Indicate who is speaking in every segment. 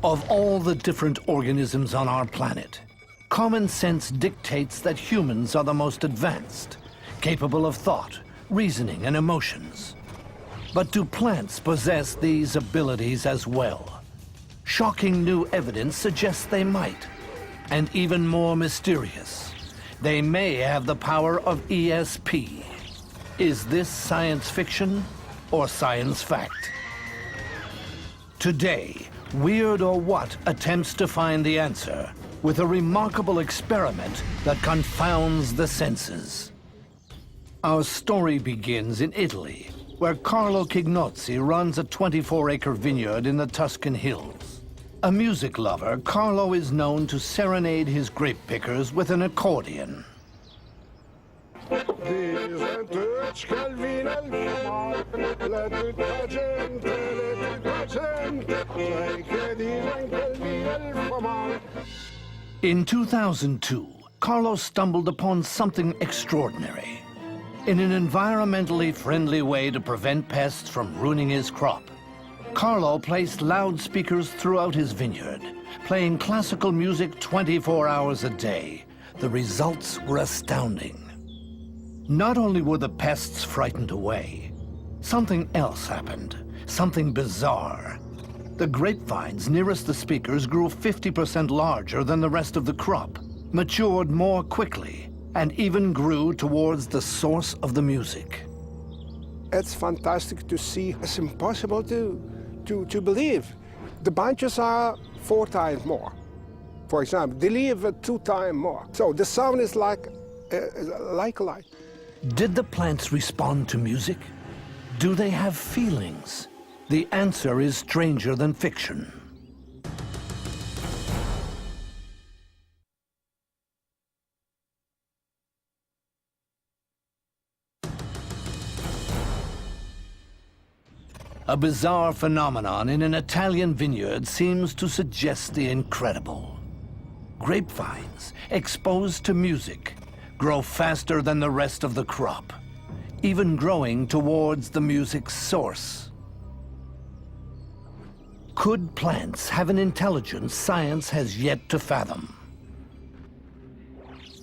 Speaker 1: Of all the different organisms on our planet, common sense dictates that humans are the most advanced, capable of thought, reasoning, and emotions. But do plants possess these abilities as well? Shocking new evidence suggests they might. And even more mysterious, they may have the power of ESP. Is this science fiction or science fact? Today, Weird or What attempts to find the answer with a remarkable experiment that confounds the senses. Our story begins in Italy, where Carlo Chignozzi runs a 24-acre vineyard in the Tuscan hills. A music lover, Carlo is known to serenade his grape pickers with an accordion. In 2002, Carlo stumbled upon something extraordinary. In an environmentally friendly way to prevent pests from ruining his crop, Carlo placed loudspeakers throughout his vineyard, playing classical music 24 hours a day. The results were astounding. Not only were the pests frightened away, something else happened, something bizarre. The grapevines nearest the speakers grew 50% larger than the rest of the crop, matured more quickly, and even grew towards the source of the music.
Speaker 2: It's fantastic to see. It's impossible to believe. The bunches are 4 times more. For example, they leave 2 times more. So the sound is like light.
Speaker 1: Did the plants respond to music? Do they have feelings? The answer is stranger than fiction. A bizarre phenomenon in an Italian vineyard seems to suggest the incredible. Grapevines, exposed to music, grow faster than the rest of the crop, even growing towards the music's source. Could plants have an intelligence science has yet to fathom?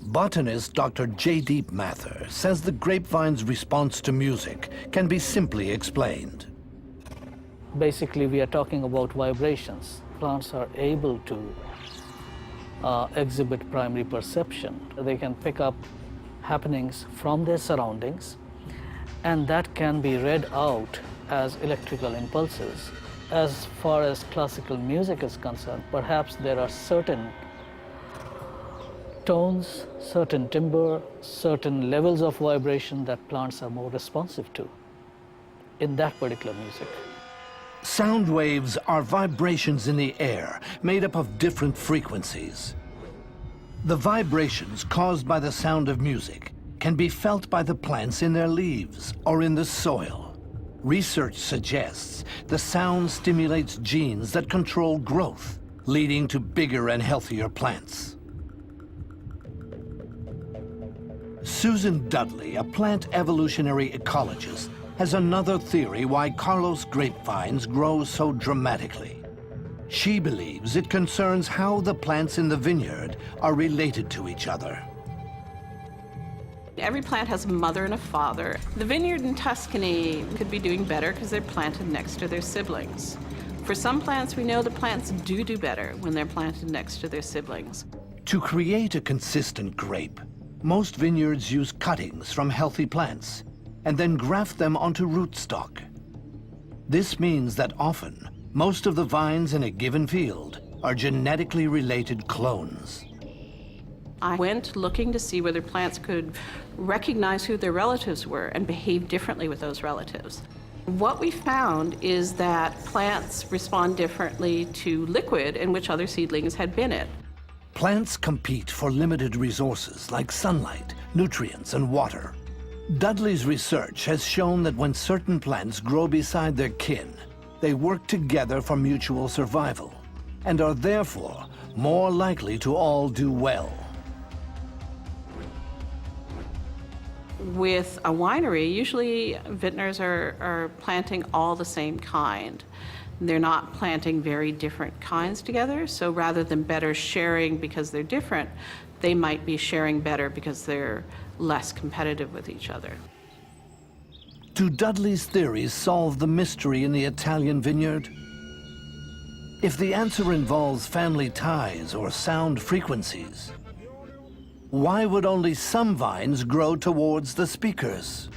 Speaker 1: Botanist Dr. J. Mather says the grapevine's response to music can be simply explained.
Speaker 3: Basically, we are talking about vibrations. Plants are able to exhibit primary perception. They can pick up happenings from their surroundings, and that can be read out as electrical impulses. As far as classical music is concerned, perhaps there are certain tones, certain timbre, certain levels of vibration that plants are more responsive to in that particular music.
Speaker 1: Sound waves are vibrations in the air made up of different frequencies. The vibrations caused by the sound of music can be felt by the plants in their leaves or in the soil. Research suggests the sound stimulates genes that control growth, leading to bigger and healthier plants. Susan Dudley, a plant evolutionary ecologist, has another theory why Carlos grapevines grow so dramatically. She believes it concerns how the plants in the vineyard are related to each other.
Speaker 4: Every plant has a mother and a father. The vineyard in Tuscany could be doing better because they're planted next to their siblings. For some plants, we know the plants do better when they're planted next to their siblings.
Speaker 1: To create a consistent grape, most vineyards use cuttings from healthy plants and then graft them onto rootstock. This means that often, most of the vines in a given field are genetically related clones.
Speaker 4: I went looking to see whether plants could recognize who their relatives were and behave differently with those relatives. What we found is that plants respond differently to liquid in which other seedlings had been in.
Speaker 1: Plants compete for limited resources like sunlight, nutrients, and water. Dudley's research has shown that when certain plants grow beside their kin, they work together for mutual survival and are therefore more likely to all do well.
Speaker 4: With a winery, usually vintners are planting all the same kind. They're not planting very different kinds together, so rather than better sharing because they're different, they might be sharing better because they're less competitive with each other.
Speaker 1: Do Dudley's theories solve the mystery in the Italian vineyard? If the answer involves family ties or sound frequencies, why would only some vines grow towards the speakers?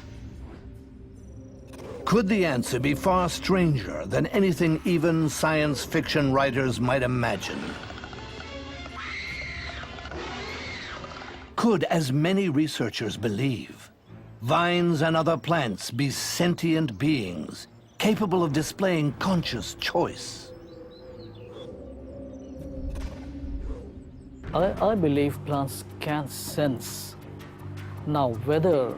Speaker 1: Could the answer be far stranger than anything even science fiction writers might imagine? Could, as many researchers believe, vines and other plants be sentient beings capable of displaying conscious choice?
Speaker 3: I believe plants can sense. Now, whether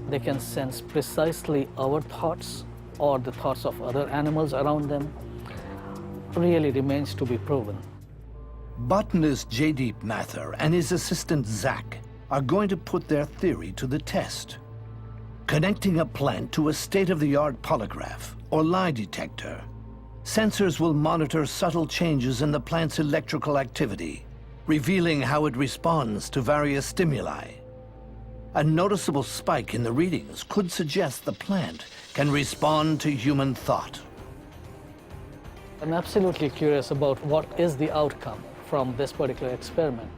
Speaker 3: they can sense precisely our thoughts or the thoughts of other animals around them really remains to be proven.
Speaker 1: Botanist Jaideep Mathur and his assistant Zach are going to put their theory to the test. Connecting a plant to a state-of-the-art polygraph or lie detector, sensors will monitor subtle changes in the plant's electrical activity, revealing how it responds to various stimuli. A noticeable spike in the readings could suggest the plant can respond to human thought.
Speaker 3: I'm absolutely curious about what is the outcome from this particular experiment.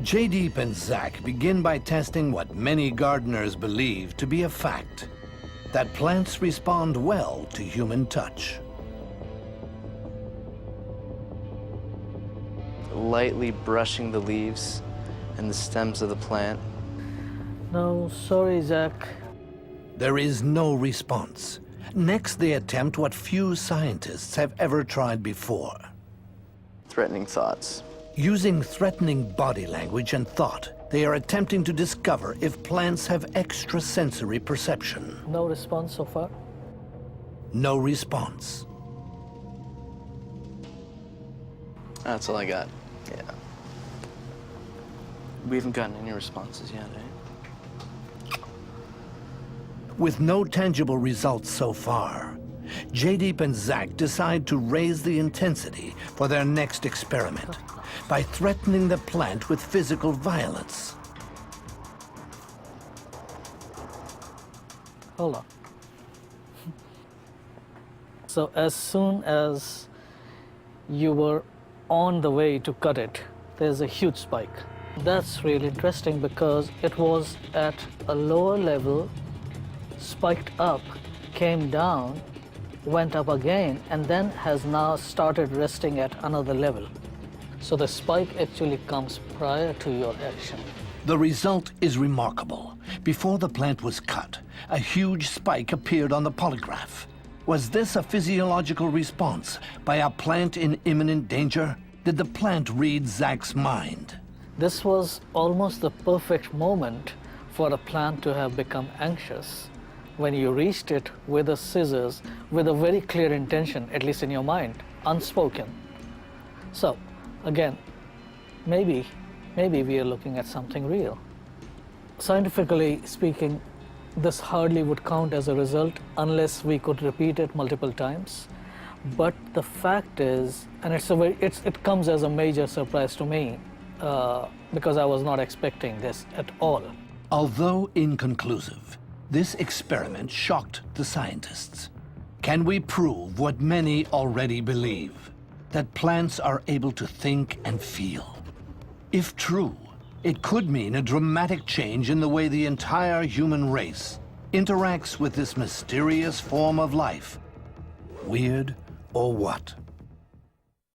Speaker 1: Jaideep and Zach begin by testing what many gardeners believe to be a fact, that plants respond well to human touch.
Speaker 5: Lightly brushing the leaves and the stems of the plant.
Speaker 3: No, sorry, Zach.
Speaker 1: There is no response. Next, they attempt what few scientists have ever tried before.
Speaker 5: Threatening thoughts.
Speaker 1: Using threatening body language and thought, they are attempting to discover if plants have extrasensory perception.
Speaker 3: No response so far?
Speaker 1: No response.
Speaker 5: That's all I got. Yeah. We haven't gotten any responses yet, eh?
Speaker 1: With no tangible results so far, Jaideep and Zach decide to raise the intensity for their next experiment by threatening the plant with physical violence.
Speaker 3: Hold on. So as soon as you were on the way to cut it, there's a huge spike. That's really interesting because it was at a lower level, spiked up, came down, went up again, and then has now started resting at another level. So the spike actually comes prior to your action.
Speaker 1: The result is remarkable. Before the plant was cut, a huge spike appeared on the polygraph. Was this a physiological response by a plant in imminent danger? Did the plant read Zach's mind?
Speaker 3: This was almost the perfect moment for a plant to have become anxious when you reached it with the scissors with a very clear intention, at least in your mind, unspoken. So, again, maybe we are looking at something real. Scientifically speaking, this hardly would count as a result unless we could repeat it multiple times. But the fact is, and it comes as a major surprise to me because I was not expecting this at all.
Speaker 1: Although inconclusive, this experiment shocked the scientists. Can we prove what many already believe, that plants are able to think and feel? If true, it could mean a dramatic change in the way the entire human race interacts with this mysterious form of life. Weird or what?